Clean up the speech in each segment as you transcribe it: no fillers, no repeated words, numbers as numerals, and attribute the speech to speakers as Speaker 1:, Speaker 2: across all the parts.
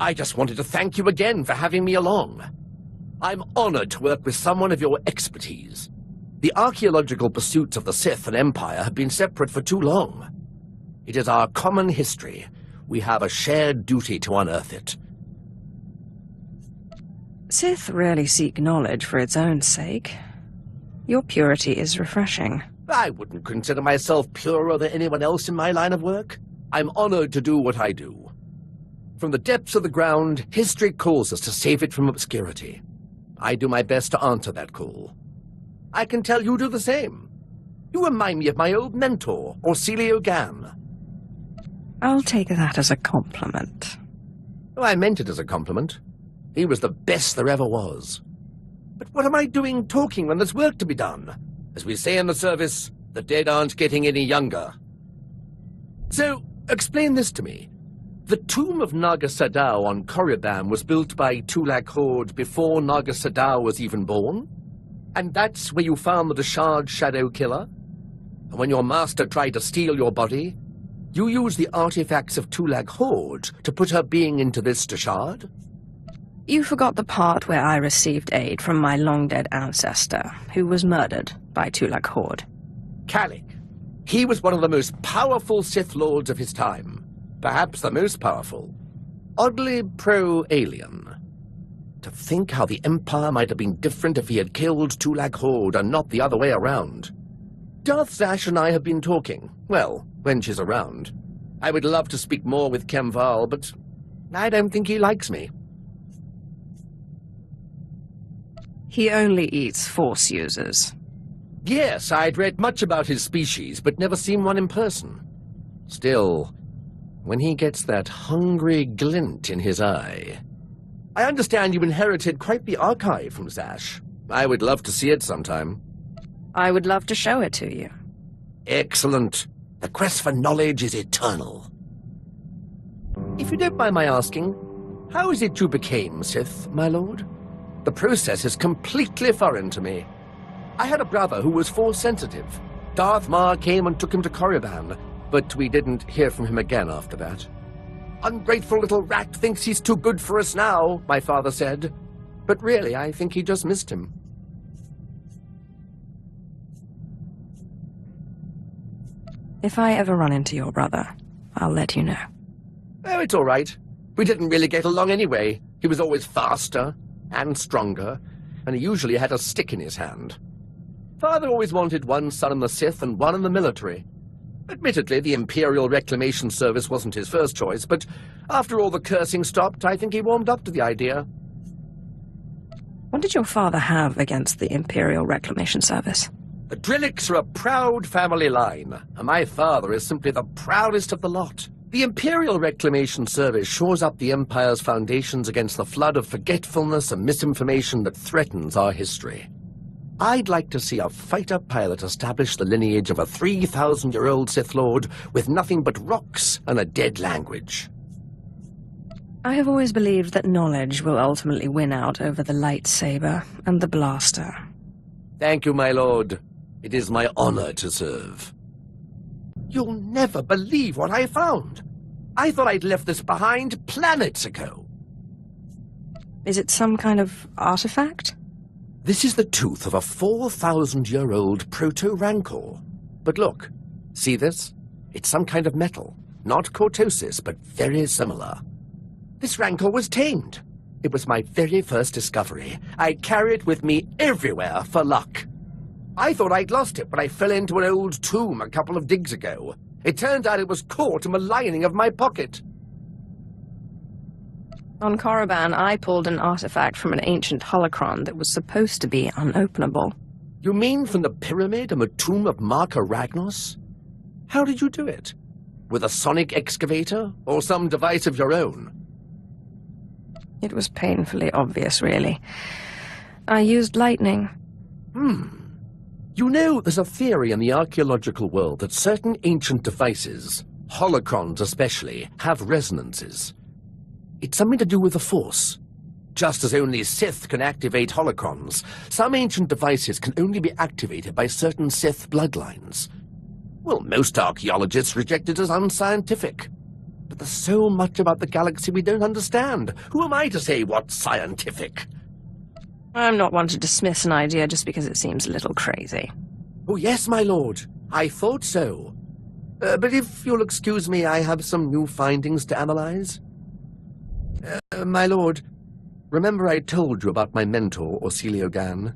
Speaker 1: I just wanted to thank you again for having me along. I'm honored to work with someone of your expertise. The archaeological pursuits of the Sith and Empire have been separate for too long. It is our common history. We have a shared duty to unearth it.
Speaker 2: Sith rarely seek knowledge for its own sake. Your purity is refreshing.
Speaker 1: I wouldn't consider myself purer than anyone else in my line of work. I'm honored to do what I do. From the depths of the ground, history calls us to save it from obscurity. I do my best to answer that call. I can tell you do the same. You remind me of my old mentor, Orsilio Gan.
Speaker 2: I'll take that as a compliment.
Speaker 1: Oh, I meant it as a compliment. He was the best there ever was. But what am I doing talking when there's work to be done? As we say in the service, the dead aren't getting any younger. So, explain this to me. The tomb of Naga Sadow on Korriban was built by Tulak Horde before Naga Sadow was even born? And that's where you found the Deshard Shadow Killer? And when your master tried to steal your body, you used the artifacts of Tulak Horde to put her being into this Deshard?
Speaker 2: You forgot the part where I received aid from my long-dead ancestor, who was murdered by Tulak Horde.
Speaker 1: Kalik. He was one of the most powerful Sith Lords of his time. Perhaps the most powerful. Oddly pro-alien. To think how the Empire might have been different if he had killed Tulak Horde and not the other way around. Darth Zash and I have been talking. Well, when she's around. I would love to speak more with Kemval, but I don't think he likes me.
Speaker 2: He only eats Force users.
Speaker 1: Yes, I'd read much about his species, but never seen one in person. Still, when he gets that hungry glint in his eye... I understand you inherited quite the archive from Zash. I would love to see it sometime.
Speaker 2: I would love to show it to you.
Speaker 1: Excellent. The quest for knowledge is eternal. If you don't mind my asking, how is it you became Sith, my lord? The process is completely foreign to me. I had a brother who was Force-sensitive. Darth Maul came and took him to Korriban, but we didn't hear from him again after that. Ungrateful little rat thinks he's too good for us now, my father said. But really, I think he just missed him.
Speaker 2: If I ever run into your brother, I'll let you know.
Speaker 1: Oh, it's all right. We didn't really get along anyway. He was always faster and stronger, and he usually had a stick in his hand. Father always wanted one son in the Sith and one in the military. Admittedly, the Imperial Reclamation Service wasn't his first choice, but after all the cursing stopped, I think he warmed up to the idea.
Speaker 2: What did your father have against the Imperial Reclamation Service?
Speaker 1: The Drelliks are a proud family line, and my father is simply the proudest of the lot. The Imperial Reclamation Service shores up the Empire's foundations against the flood of forgetfulness and misinformation that threatens our history. I'd like to see a fighter pilot establish the lineage of a 3,000-year-old Sith Lord with nothing but rocks and a dead language.
Speaker 2: I have always believed that knowledge will ultimately win out over the lightsaber and the blaster.
Speaker 1: Thank you, my lord. It is my honor to serve. You'll never believe what I found. I thought I'd left this behind planets ago.
Speaker 2: Is it some kind of artifact?
Speaker 1: This is the tooth of a 4,000-year-old proto-rancor. But look, see this? It's some kind of metal. Not cortosis, but very similar. This rancor was tamed. It was my very first discovery. I carry it with me everywhere for luck. I thought I'd lost it when I fell into an old tomb a couple of digs ago. It turned out it was caught in the lining of my pocket.
Speaker 2: On Korriban, I pulled an artifact from an ancient holocron that was supposed to be unopenable.
Speaker 1: You mean from the pyramid and the tomb of Marka Ragnos? How did you do it? With a sonic excavator, or some device of your own?
Speaker 2: It was painfully obvious, really. I used lightning.
Speaker 1: You know, there's a theory in the archaeological world that certain ancient devices, holocrons especially, have resonances. It's something to do with the Force. Just as only Sith can activate holocrons, some ancient devices can only be activated by certain Sith bloodlines. Well, most archaeologists reject it as unscientific. But there's so much about the galaxy we don't understand. Who am I to say what's scientific?
Speaker 2: I'm not one to dismiss an idea just because it seems a little crazy.
Speaker 1: Oh, yes, my lord. I thought so. But if you'll excuse me, I have some new findings to analyze. My lord, remember I told you about my mentor, Orsilio Gan?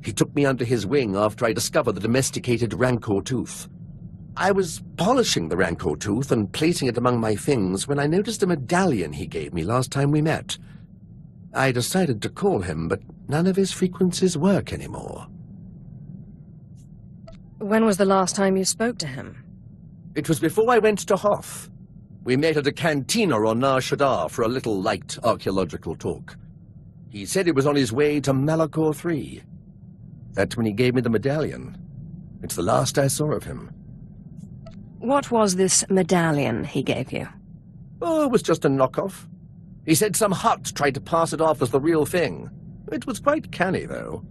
Speaker 1: He took me under his wing after I discovered the domesticated Rancor tooth. I was polishing the Rancor tooth and placing it among my things when I noticed a medallion he gave me last time we met. I decided to call him, but none of his frequencies work anymore.
Speaker 2: When was the last time you spoke to him?
Speaker 1: It was before I went to Hoth. We met at a cantina on Nar Shaddaa for a little light archaeological talk. He said he was on his way to Malachor III. That's when he gave me the medallion. It's the last I saw of him.
Speaker 2: What was this medallion he gave you?
Speaker 1: Oh, it was just a knockoff. He said some Hutt tried to pass it off as the real thing. It was quite canny, though.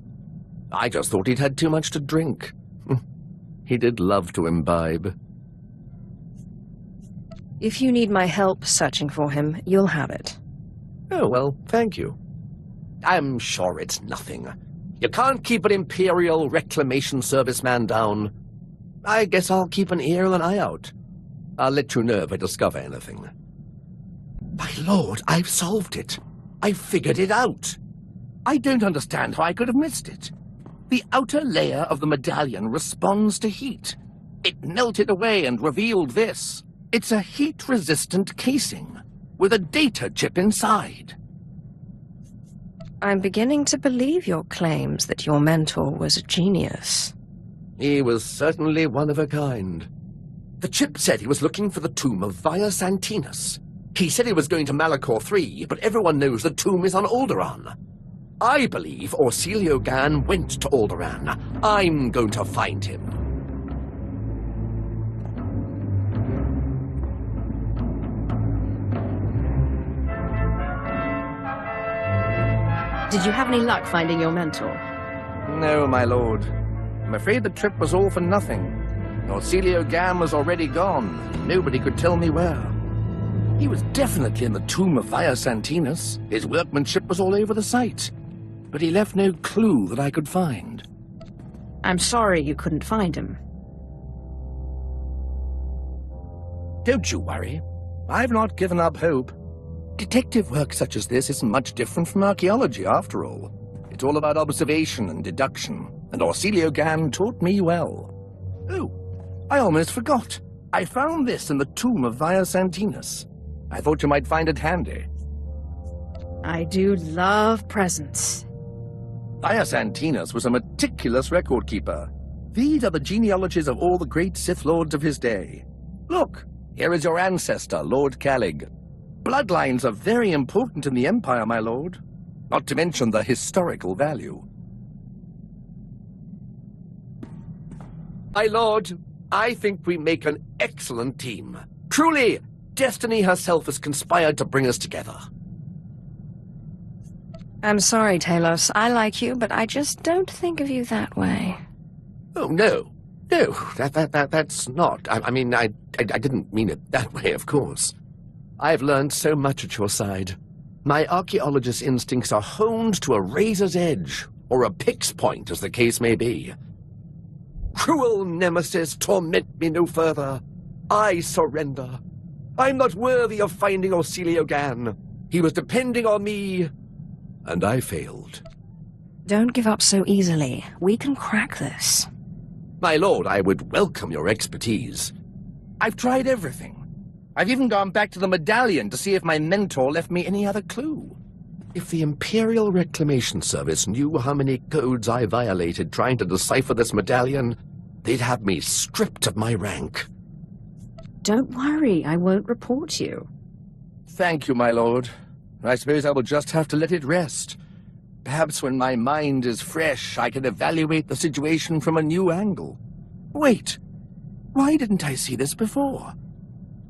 Speaker 1: I just thought he'd had too much to drink. He did love to imbibe.
Speaker 2: If you need my help searching for him, you'll have it.
Speaker 1: Oh, well, thank you. I'm sure it's nothing. You can't keep an Imperial Reclamation Service man down. I guess I'll keep an ear and an eye out. I'll let you know if I discover anything. My lord, I've solved it. I've figured it out. I don't understand how I could have missed it. The outer layer of the medallion responds to heat. It melted away and revealed this. It's a heat-resistant casing with a data chip inside.
Speaker 2: I'm beginning to believe your claims that your mentor was a genius.
Speaker 1: He was certainly one of a kind. The chip said he was looking for the tomb of Via Santinus. He said he was going to Malachor III, but everyone knows the tomb is on Alderaan. I believe Orsilio Gan went to Alderaan. I'm going to find him.
Speaker 2: Did you have any luck finding your mentor?
Speaker 1: No, my lord. I'm afraid the trip was all for nothing. Orsilio Gan was already gone. Nobody could tell me where. He was definitely in the tomb of Via Santinus. His workmanship was all over the site. But he left no clue that I could find.
Speaker 2: I'm sorry you couldn't find him.
Speaker 1: Don't you worry. I've not given up hope. Detective work such as this isn't much different from archaeology, after all. It's all about observation and deduction, and Orsilio Gan taught me well. Oh, I almost forgot. I found this in the tomb of Via Santinus. I thought you might find it handy.
Speaker 2: I do love presents.
Speaker 1: Via Santinus was a meticulous record keeper. These are the genealogies of all the great Sith Lords of his day. Look, here is your ancestor, Lord Calig. Bloodlines are very important in the Empire, my lord. Not to mention the historical value. My lord, I think we make an excellent team. Truly, destiny herself has conspired to bring us together.
Speaker 2: I'm sorry, Talos. I like you, but I just don't think of you that way.
Speaker 1: Oh, no. No, that's not. I mean, I didn't mean it that way, of course. I've learned so much at your side. My archaeologist's instincts are honed to a razor's edge, or a pick's point, as the case may be. Cruel nemesis, torment me no further. I surrender. I'm not worthy of finding Orsilio Gan. He was depending on me, and I failed.
Speaker 2: Don't give up so easily. We can crack this.
Speaker 1: My lord, I would welcome your expertise. I've tried everything. I've even gone back to the medallion to see if my mentor left me any other clue. If the Imperial Reclamation Service knew how many codes I violated trying to decipher this medallion, they'd have me stripped of my rank.
Speaker 2: Don't worry, I won't report you.
Speaker 1: Thank you, my lord. I suppose I will just have to let it rest. Perhaps when my mind is fresh, I can evaluate the situation from a new angle. Wait, why didn't I see this before?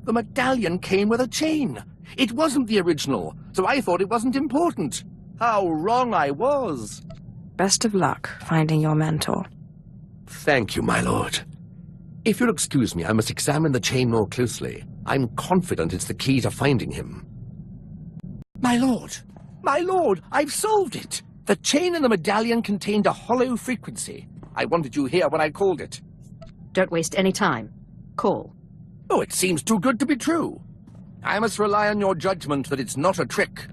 Speaker 1: The medallion came with a chain. It wasn't the original, so I thought it wasn't important. How wrong I was.
Speaker 2: Best of luck finding your mentor.
Speaker 1: Thank you, my lord. If you'll excuse me, I must examine the chain more closely. I'm confident it's the key to finding him. My lord! My lord! I've solved it! The chain in the medallion contained a hollow frequency. I wanted you here when I called it.
Speaker 3: Don't waste any time. Call.
Speaker 1: Oh, it seems too good to be true. I must rely on your judgment that it's not a trick.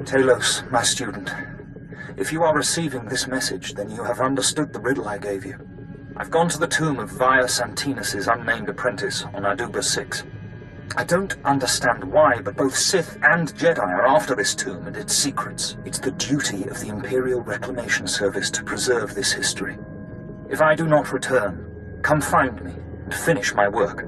Speaker 4: Talos, my student. If you are receiving this message, then you have understood the riddle I gave you. I've gone to the tomb of Via Santinus' unnamed apprentice on Aduba 6. I don't understand why, but both Sith and Jedi are after this tomb and its secrets. It's the duty of the Imperial Reclamation Service to preserve this history. If I do not return, come find me and finish my work.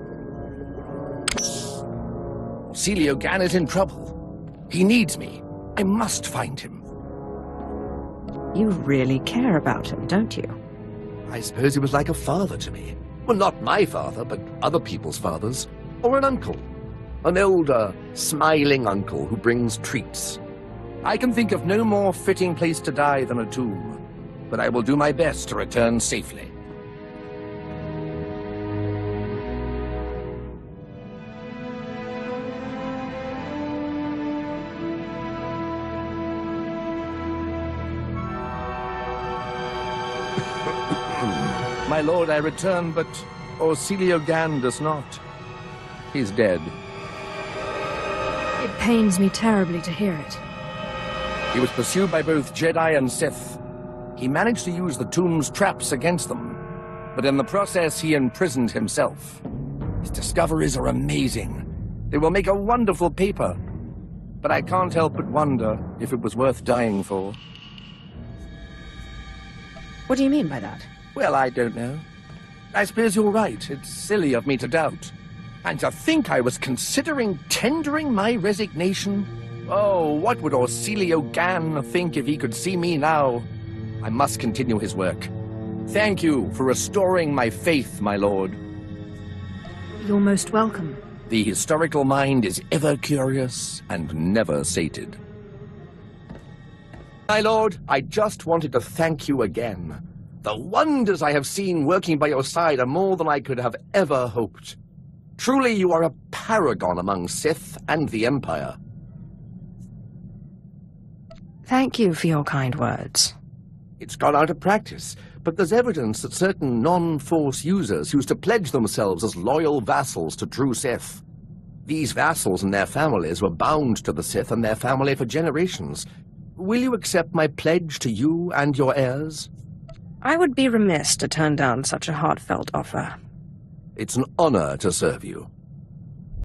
Speaker 1: Celio Gan is in trouble. He needs me. I must find him.
Speaker 2: You really care about him, don't you?
Speaker 1: I suppose he was like a father to me. Well, not my father, but other people's fathers. Or an uncle. An older, smiling uncle who brings treats. I can think of no more fitting place to die than a tomb, but I will do my best to return safely. My lord, I return, but Celio Gan does not. He's dead.
Speaker 2: It pains me terribly to hear it.
Speaker 1: He was pursued by both Jedi and Sith. He managed to use the tomb's traps against them, but in the process he imprisoned himself. His discoveries are amazing. They will make a wonderful paper, but I can't help but wonder if it was worth dying for.
Speaker 2: What do you mean by that?
Speaker 1: Well, I don't know. I suppose you're right. It's silly of me to doubt. And to think I was considering tendering my resignation? Oh, what would Celio Gan think if he could see me now? I must continue his work. Thank you for restoring my faith, my lord.
Speaker 2: You're most welcome.
Speaker 1: The historical mind is ever curious and never sated. My lord, I just wanted to thank you again. The wonders I have seen working by your side are more than I could have ever hoped. Truly, you are a paragon among Sith and the Empire.
Speaker 2: Thank you for your kind words.
Speaker 1: It's gone out of practice, but there's evidence that certain non-Force users used to pledge themselves as loyal vassals to true Sith. These vassals and their families were bound to the Sith and their family for generations. Will you accept my pledge to you and your heirs?
Speaker 2: I would be remiss to turn down such a heartfelt offer.
Speaker 1: It's an honor to serve you.